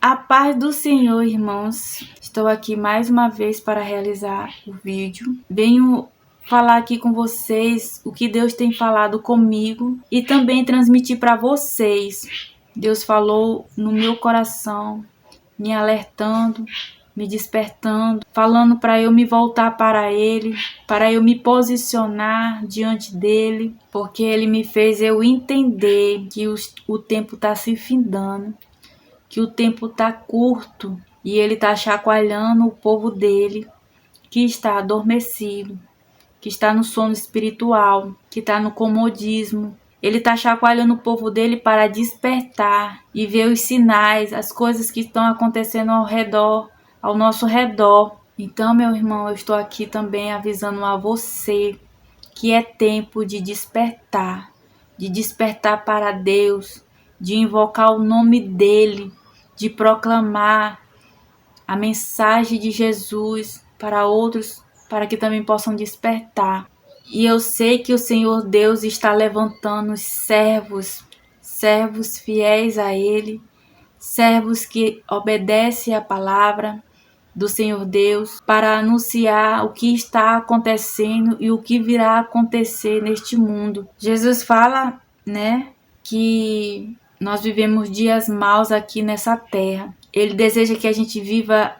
A paz do Senhor, irmãos. Estou aqui mais uma vez para realizar o vídeo. Venho falar aqui com vocês o que Deus tem falado comigo e também transmitir para vocês. Deus falou no meu coração, me alertando, me despertando, falando para eu me voltar para Ele, para eu me posicionar diante dEle, porque Ele me fez eu entender que o tempo está se findando, que o tempo está curto e Ele está chacoalhando o povo dEle, que está adormecido, que está no sono espiritual, que está no comodismo. Ele está chacoalhando o povo dele para despertar e ver os sinais, as coisas que estão acontecendo ao redor, ao nosso redor. Então, meu irmão, eu estou aqui também avisando a você que é tempo de despertar para Deus, de invocar o nome dele, de proclamar a mensagem de Jesus para outros, para que também possam despertar. E eu sei que o Senhor Deus está levantando servos fiéis a Ele, servos que obedecem à palavra do Senhor Deus, para anunciar o que está acontecendo e o que virá a acontecer neste mundo. Jesus fala, que nós vivemos dias maus aqui nessa terra. Ele deseja que a gente viva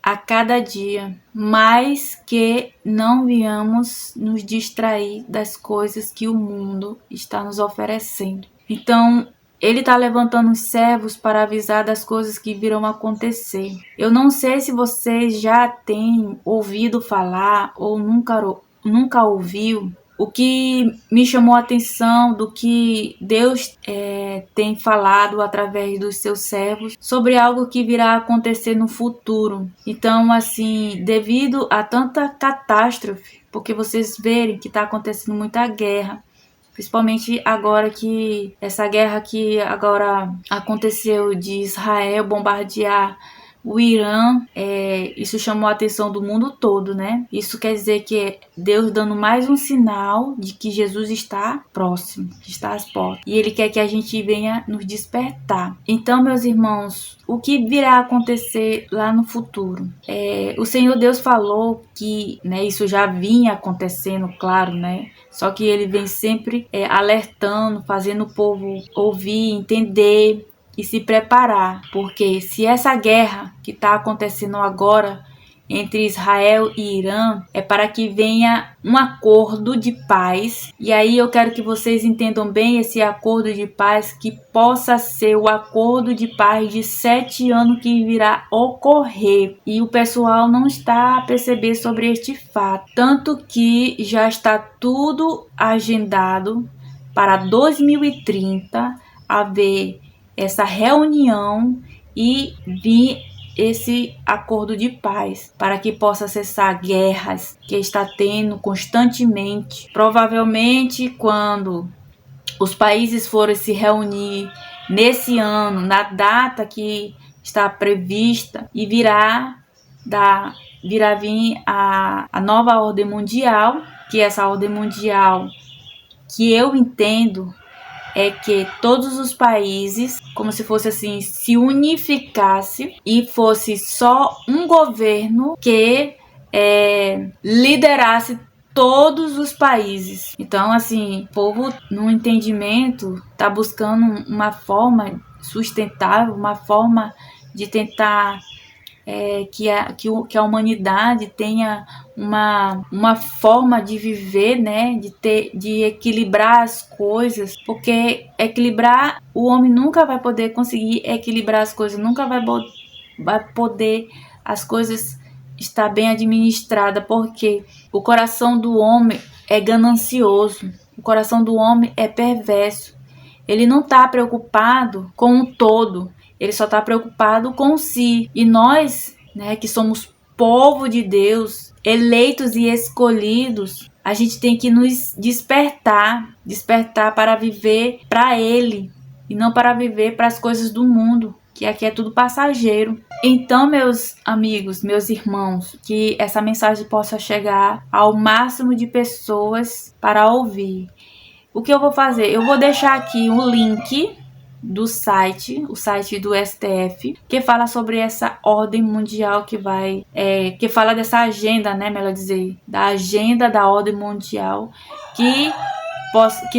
a cada dia, mas que não venhamos nos distrair das coisas que o mundo está nos oferecendo. Então, ele está levantando os servos para avisar das coisas que virão acontecer. Eu não sei se vocês já têm ouvido falar ou nunca ouviu. O que me chamou a atenção do que Deus tem falado através dos seus servos sobre algo que virá acontecer no futuro. Então, assim, devido a tanta catástrofe, porque vocês verem que está acontecendo muita guerra, principalmente agora que essa guerra que agora aconteceu de Israel bombardear o Irã, isso chamou a atenção do mundo todo, né? Isso quer dizer que é Deus dando mais um sinal de que Jesus está próximo, que está às portas. E Ele quer que a gente venha nos despertar. Então, meus irmãos, o que virá a acontecer lá no futuro? O Senhor Deus falou que, isso já vinha acontecendo, claro, né? Só que Ele vem sempre alertando, fazendo o povo ouvir, entender e se preparar, porque se essa guerra que está acontecendo agora entre Israel e Irã é para que venha um acordo de paz, e aí eu quero que vocês entendam bem esse acordo de paz, que possa ser o acordo de paz de 7 anos que virá ocorrer, e o pessoal não está a perceber sobre este fato, tanto que já está tudo agendado para 2030 haver essa reunião e vir esse acordo de paz, para que possa cessar guerras que está tendo constantemente. Provavelmente quando os países forem se reunir nesse ano, na data que está prevista, e virá vir a nova ordem mundial, que essa ordem mundial que eu entendo é que todos os países, como se fosse assim, se unificasse e fosse só um governo que liderasse todos os países. Então, assim, o povo, no entendimento, está buscando uma forma sustentável, uma forma de tentar que a humanidade tenha uma forma de viver, né? De equilibrar as coisas, porque o homem nunca vai poder conseguir equilibrar as coisas, nunca vai poder as coisas estar bem administradas, porque o coração do homem é ganancioso, o coração do homem é perverso, ele não está preocupado com o todo, ele só está preocupado com si. E nós, que somos povo de Deus, eleitos e escolhidos, a gente tem que nos despertar para viver para Ele e não para viver para as coisas do mundo, que aqui é tudo passageiro. Então, meus amigos, meus irmãos, que essa mensagem possa chegar ao máximo de pessoas para ouvir. O que eu vou fazer? Eu vou deixar aqui um link do site, o site do STF, que fala sobre essa ordem mundial que fala dessa agenda, né, melhor dizer, da agenda da ordem mundial que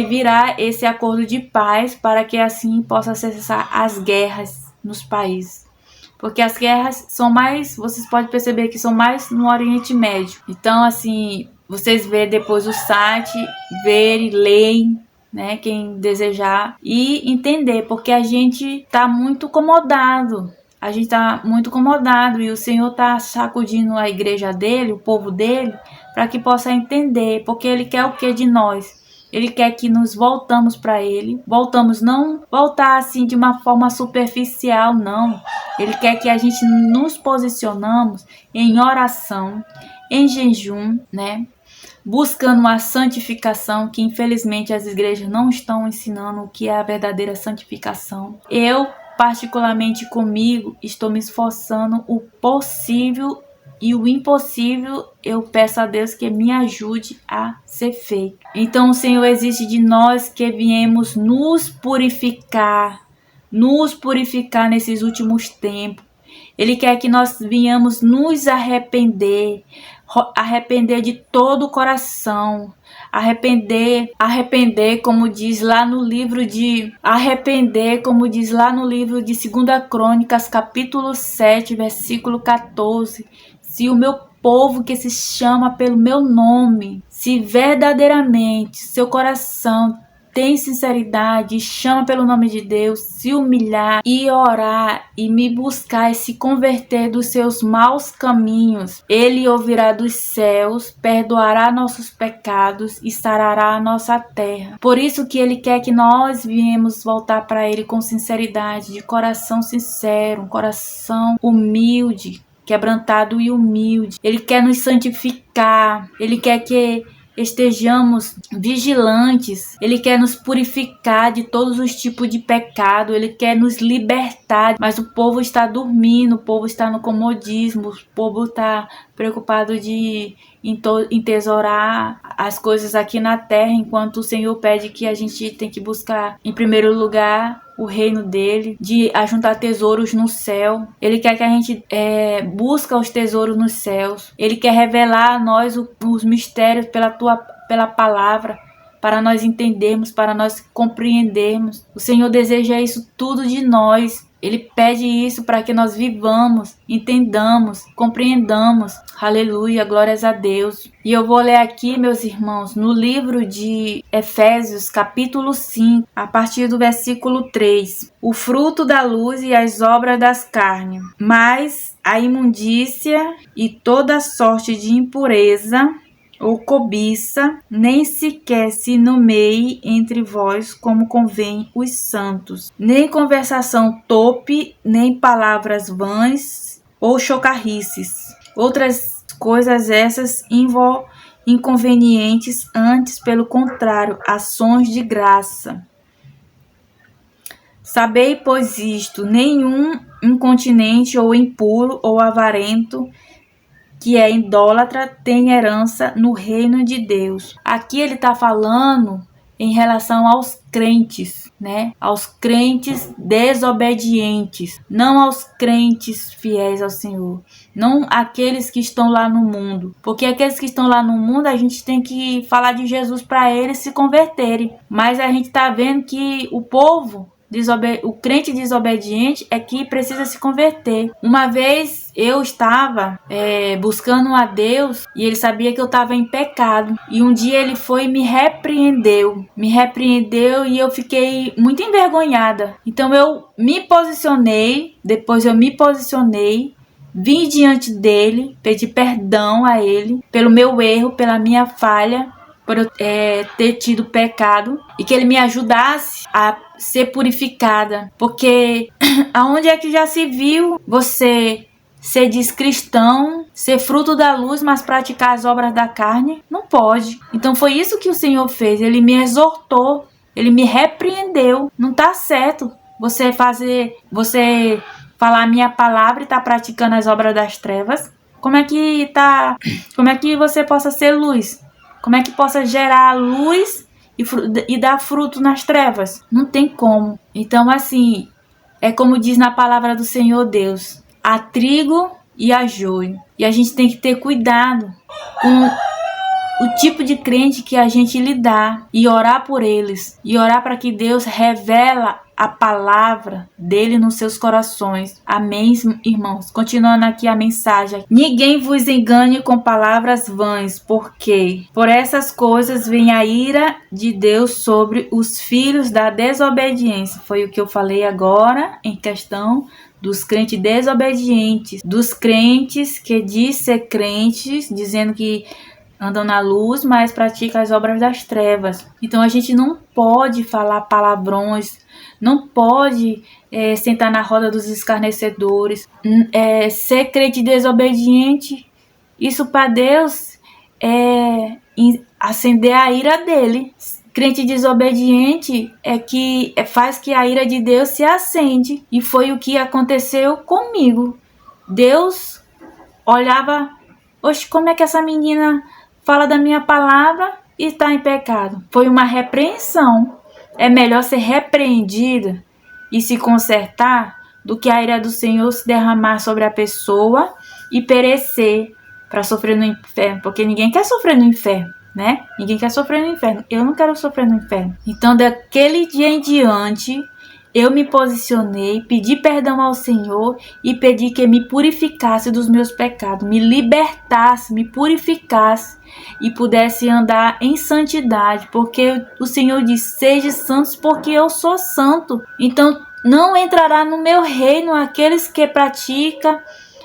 virá esse acordo de paz para que assim possa cessar as guerras nos países. Porque as guerras são mais, vocês podem perceber que são mais no Oriente Médio. Então, assim, vocês vê depois o site, verem, leem, né, quem desejar, e entender, porque a gente tá muito incomodado. A gente tá muito incomodado e o Senhor tá sacudindo a igreja dele, o povo dele, para que possa entender, porque ele quer o que de nós? Ele quer que nos voltamos para ele. Não voltar assim de uma forma superficial, não. Ele quer que a gente nos posicionamos em oração, em jejum, né? Buscando a santificação, que infelizmente as igrejas não estão ensinando o que é a verdadeira santificação. Eu, particularmente comigo, estou me esforçando o possível e o impossível, eu peço a Deus que me ajude a ser feito. Então o Senhor exige de nós que viemos nos purificar nesses últimos tempos. Ele quer que nós venhamos nos arrepender de todo o coração. Arrepender, como diz lá no livro de 2 Crônicas, capítulo 7, versículo 14. Se o meu povo que se chama pelo meu nome, se verdadeiramente seu coração tem sinceridade, chama pelo nome de Deus, se humilhar e orar e me buscar e se converter dos seus maus caminhos, Ele ouvirá dos céus, perdoará nossos pecados e sarará a nossa terra. Por isso que Ele quer que nós viemos voltar para Ele com sinceridade, de coração sincero, um coração humilde, quebrantado e humilde. Ele quer nos santificar, Ele quer que estejamos vigilantes. Ele quer nos purificar de todos os tipos de pecado. Ele quer nos libertar, mas o povo está dormindo, o povo está no comodismo, o povo está preocupado de entesourar as coisas aqui na terra, enquanto o Senhor pede que a gente tem que buscar em primeiro lugar o reino dele, de ajuntar tesouros no céu. Ele quer que a gente busque os tesouros nos céus. Ele quer revelar a nós os mistérios pela palavra, para nós entendermos, para nós compreendermos. O Senhor deseja isso tudo de nós. Ele pede isso para que nós vivamos, entendamos, compreendamos. Aleluia, glórias a Deus. E eu vou ler aqui, meus irmãos, no livro de Efésios, capítulo 5, a partir do versículo 3. O fruto da luz e as obras das carnes, mas a imundícia e toda sorte de impureza ou cobiça, nem sequer se nomeie entre vós como convém os santos, nem conversação torpe, nem palavras vãs ou chocarrices, outras coisas essas inconvenientes, antes, pelo contrário, ações de graça. Sabei, pois, isto: nenhum incontinente ou impuro ou avarento, que é idólatra, tem herança no reino de Deus. Aqui ele está falando em relação aos crentes, né? Aos crentes desobedientes, não aos crentes fiéis ao Senhor, não aqueles que estão lá no mundo, porque aqueles que estão lá no mundo a gente tem que falar de Jesus para eles se converterem, mas a gente está vendo que o crente desobediente é que precisa se converter. Uma vez eu estava buscando a Deus e ele sabia que eu estava em pecado. E um dia ele foi e me repreendeu e eu fiquei muito envergonhada. Então eu me posicionei, vim diante dele, pedi perdão a ele pelo meu erro, pela minha falha, por eu ter tido pecado, e que ele me ajudasse a ser purificada, porque aonde é que já se viu você ser diz cristão, ser fruto da luz, mas praticar as obras da carne? Não pode. Então foi isso que o Senhor fez. Ele me exortou, ele me repreendeu. Não tá certo você falar a minha palavra e tá praticando as obras das trevas. Como é que você possa ser luz? Como é que possa gerar luz e e dar fruto nas trevas? Não tem como. Então, assim, é como diz na palavra do Senhor Deus: há trigo e há joio. E a gente tem que ter cuidado com o tipo de crente que a gente lidar e orar por eles. E orar para que Deus revela a palavra dele nos seus corações. Amém, irmãos? Continuando aqui a mensagem. Ninguém vos engane com palavras vãs, porque por essas coisas vem a ira de Deus sobre os filhos da desobediência. Foi o que eu falei agora em questão dos crentes desobedientes, dos crentes que diz ser crentes, dizendo que andam na luz, mas praticam as obras das trevas. Então a gente não pode falar palavrões, não pode sentar na roda dos escarnecedores, ser crente desobediente. Isso para Deus é acender a ira dele. Crente desobediente é que faz que a ira de Deus se acende. E foi o que aconteceu comigo. Deus olhava, oxe, como é que essa menina fala da minha palavra e está em pecado? Foi uma repreensão. É melhor ser repreendida e se consertar do que a ira do Senhor se derramar sobre a pessoa e perecer para sofrer no inferno. Porque ninguém quer sofrer no inferno, né? Ninguém quer sofrer no inferno. Eu não quero sofrer no inferno. Então, daquele dia em diante, eu me posicionei, pedi perdão ao Senhor e pedi que me purificasse dos meus pecados, me libertasse, me purificasse e pudesse andar em santidade, porque o Senhor diz: sede santos porque eu sou santo. Então não entrará no meu reino aqueles que praticam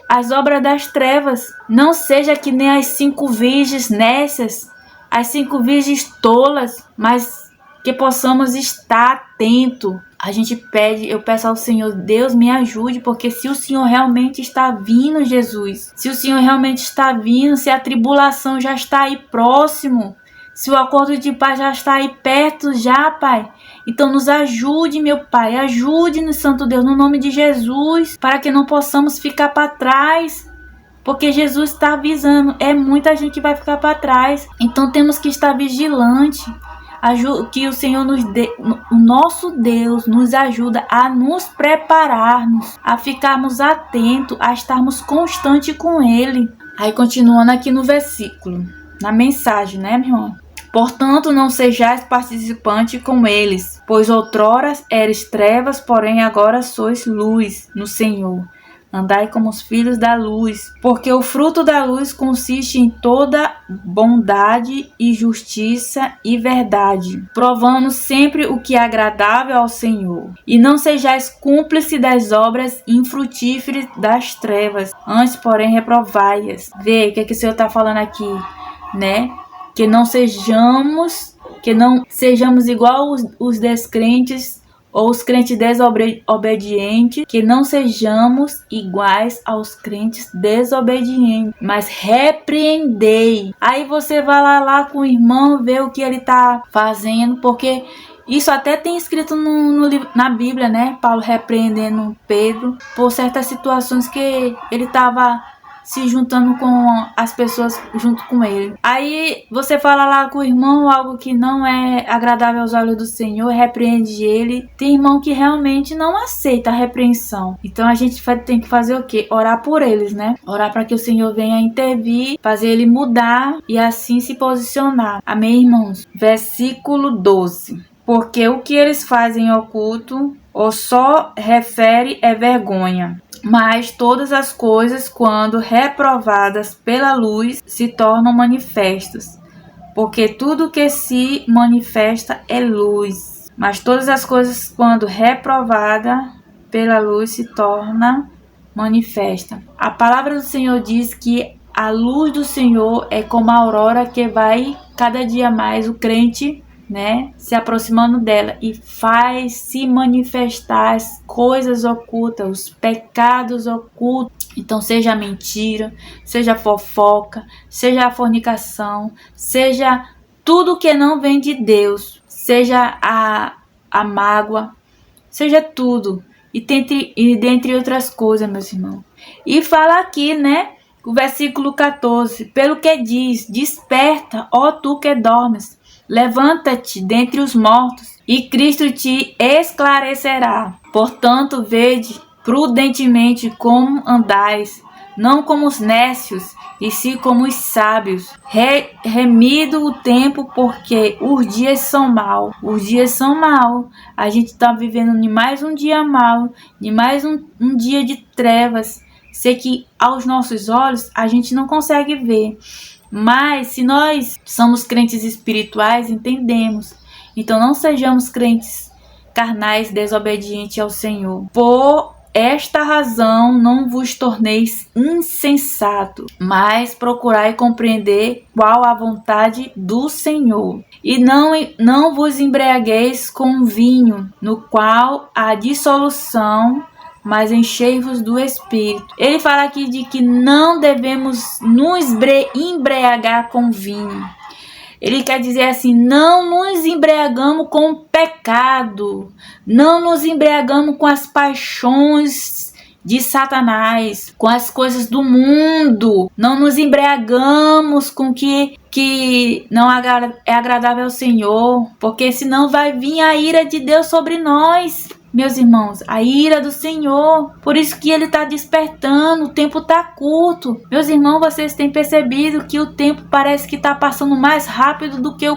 as obras das trevas. Não seja que nem as 5 virgens nécias, as 5 virgens tolas, mas que possamos estar atentos. A gente pede, eu peço ao Senhor, Deus me ajude, porque se o Senhor realmente está vindo, Jesus, se o Senhor realmente está vindo, se a tribulação já está aí próximo, se o acordo de paz já está aí perto já, Pai, então nos ajude, meu Pai, ajude-nos, Santo Deus, no nome de Jesus, para que não possamos ficar para trás, porque Jesus está avisando, é muita gente que vai ficar para trás, então temos que estar vigilante. Que o Senhor o nosso Deus nos ajuda a nos prepararmos, a ficarmos atentos, a estarmos constantes com Ele. Aí continuando aqui no versículo, na mensagem, né, meu irmão? Portanto, não sejais participantes com eles, pois outrora eres trevas, porém agora sois luz no Senhor. Andai como os filhos da luz, porque o fruto da luz consiste em toda bondade e justiça e verdade, provando sempre o que é agradável ao Senhor. E não sejais cúmplices das obras infrutíferas das trevas, antes, porém, reprovai-as. Vê o que o Senhor está falando aqui, né? Que não sejamos igual os descrentes, ou os crentes desobedientes, que não sejamos iguais aos crentes desobedientes, mas repreendei. Aí você vai lá com o irmão, ver o que ele tá fazendo, porque isso até tem escrito na Bíblia, né? Paulo repreendendo Pedro por certas situações que ele estava se juntando com as pessoas junto com ele. Aí você fala lá com o irmão algo que não é agradável aos olhos do Senhor, repreende ele. Tem irmão que realmente não aceita a repreensão. Então a gente tem que fazer o quê? Orar por eles, né? Orar para que o Senhor venha intervir, fazer ele mudar e assim se posicionar. Amém, irmãos? Versículo 12. Porque o que eles fazem oculto ou só refere é vergonha. Mas todas as coisas, quando reprovadas pela luz, se tornam manifestas, porque tudo que se manifesta é luz. Mas todas as coisas, quando reprovada pela luz, se torna manifesta. A palavra do Senhor diz que a luz do Senhor é como a aurora que vai cada dia mais o crente, né, se aproximando dela e faz se manifestar as coisas ocultas, os pecados ocultos. Então seja a mentira, seja a fofoca, seja a fornicação, seja tudo que não vem de Deus, seja a mágoa, seja tudo, e dentre outras coisas, meus irmãos. E fala aqui, né, o versículo 14, pelo que diz: desperta, ó tu que dormes, Levanta-te dentre os mortos, e Cristo te esclarecerá. Portanto, vede prudentemente como andais, não como os nécios, e sim como os sábios. Remido o tempo, porque os dias são maus. Os dias são maus. A gente está vivendo de mais um dia mau, de mais um dia de trevas. Sei que aos nossos olhos a gente não consegue ver, mas se nós somos crentes espirituais, entendemos. Então não sejamos crentes carnais, desobedientes ao Senhor. Por esta razão não vos torneis insensato, mas procurai compreender qual a vontade do Senhor. E não vos embriagueis com vinho, no qual há dissolução, mas enchei-vos do Espírito. Ele fala aqui de que não devemos nos embriagar com vinho. Ele quer dizer assim, não nos embriagamos com o pecado, não nos embriagamos com as paixões de Satanás, com as coisas do mundo, não nos embriagamos com o que não é agradável ao Senhor, porque senão vai vir a ira de Deus sobre nós. Meus irmãos, a ira do Senhor, por isso que Ele está despertando, o tempo está curto. Meus irmãos, vocês têm percebido que o tempo parece que está passando mais rápido do que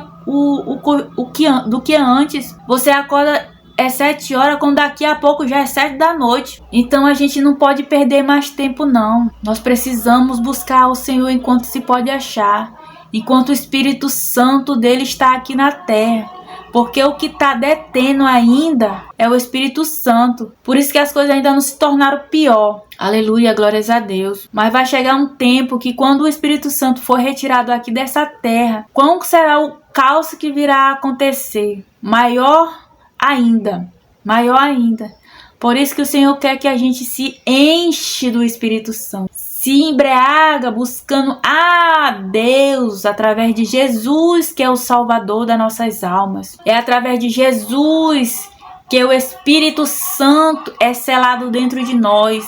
do que antes. Você acorda 7 horas, quando daqui a pouco já é 7 da noite. Então a gente não pode perder mais tempo não. Nós precisamos buscar o Senhor enquanto se pode achar, enquanto o Espírito Santo dele está aqui na terra. Porque o que está detendo ainda é o Espírito Santo. Por isso que as coisas ainda não se tornaram pior. Aleluia, glórias a Deus. Mas vai chegar um tempo que quando o Espírito Santo for retirado aqui dessa terra, qual será o caos que virá a acontecer? Maior ainda. Maior ainda. Por isso que o Senhor quer que a gente se enche do Espírito Santo. Se embriaga buscando a Deus através de Jesus, que é o Salvador das nossas almas. É através de Jesus que o Espírito Santo é selado dentro de nós.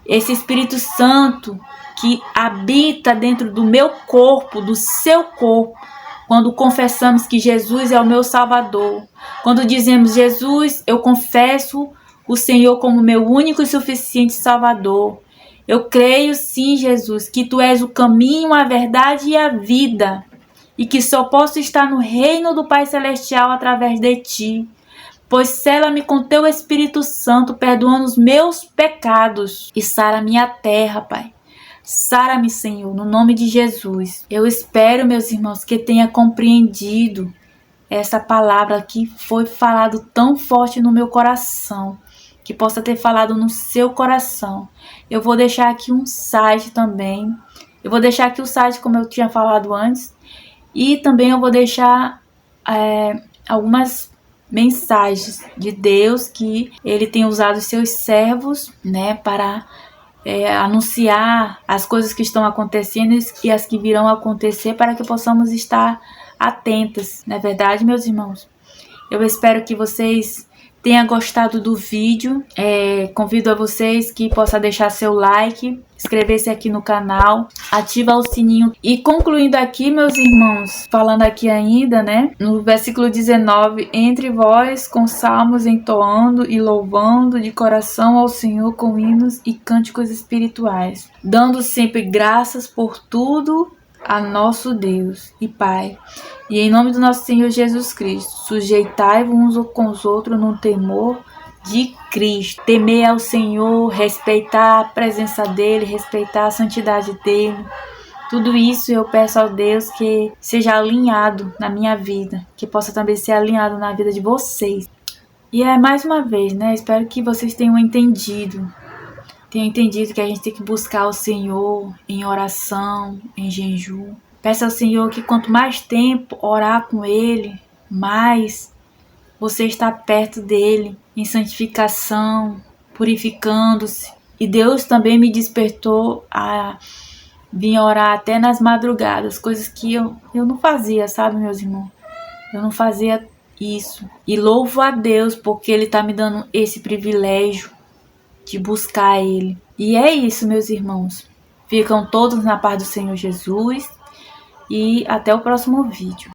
Esse Espírito Santo que habita dentro do meu corpo, do seu corpo. Quando confessamos que Jesus é o meu Salvador. Quando dizemos, Jesus, eu confesso o Senhor como meu único e suficiente Salvador. Eu creio sim, Jesus, que Tu és o caminho, a verdade e a vida, e que só posso estar no reino do Pai Celestial através de Ti. Pois sela-me com Teu Espírito Santo, perdoando os meus pecados, e sara minha terra, Pai. Sara-me, Senhor, no nome de Jesus. Eu espero, meus irmãos, que tenha compreendido essa palavra que foi falado tão forte no meu coração, que possa ter falado no seu coração. Eu vou deixar aqui um site também. Eu vou deixar aqui o site como eu tinha falado antes. E também eu vou deixar algumas mensagens de Deus que Ele tem usado os seus servos, né, para anunciar as coisas que estão acontecendo e as que virão acontecer, para que possamos estar atentas. Não é verdade, meus irmãos? Eu espero que vocês tenha gostado do vídeo. Convido a vocês que possam deixar seu like, inscrever-se aqui no canal, ativar o sininho. E concluindo aqui, meus irmãos, falando aqui ainda, né, no versículo 19, entre vós com salmos entoando e louvando de coração ao Senhor com hinos e cânticos espirituais, dando sempre graças por tudo a nosso Deus e Pai, e em nome do nosso Senhor Jesus Cristo, sujeitai-vos uns com os outros no temor de Cristo. Temer ao Senhor, respeitar a presença dEle, respeitar a santidade dEle. Tudo isso eu peço ao Deus que seja alinhado na minha vida, que possa também ser alinhado na vida de vocês. E mais uma vez, né, espero que vocês tenham entendido. Tenham entendido que a gente tem que buscar o Senhor em oração, em jejum. Peça ao Senhor que quanto mais tempo orar com Ele, mais você está perto dEle, em santificação, purificando-se. E Deus também me despertou a vir orar até nas madrugadas, coisas que eu não fazia, sabe, meus irmãos? Eu não fazia isso. E louvo a Deus porque Ele está me dando esse privilégio de buscar Ele. E é isso, meus irmãos. Ficam todos na paz do Senhor Jesus. E até o próximo vídeo.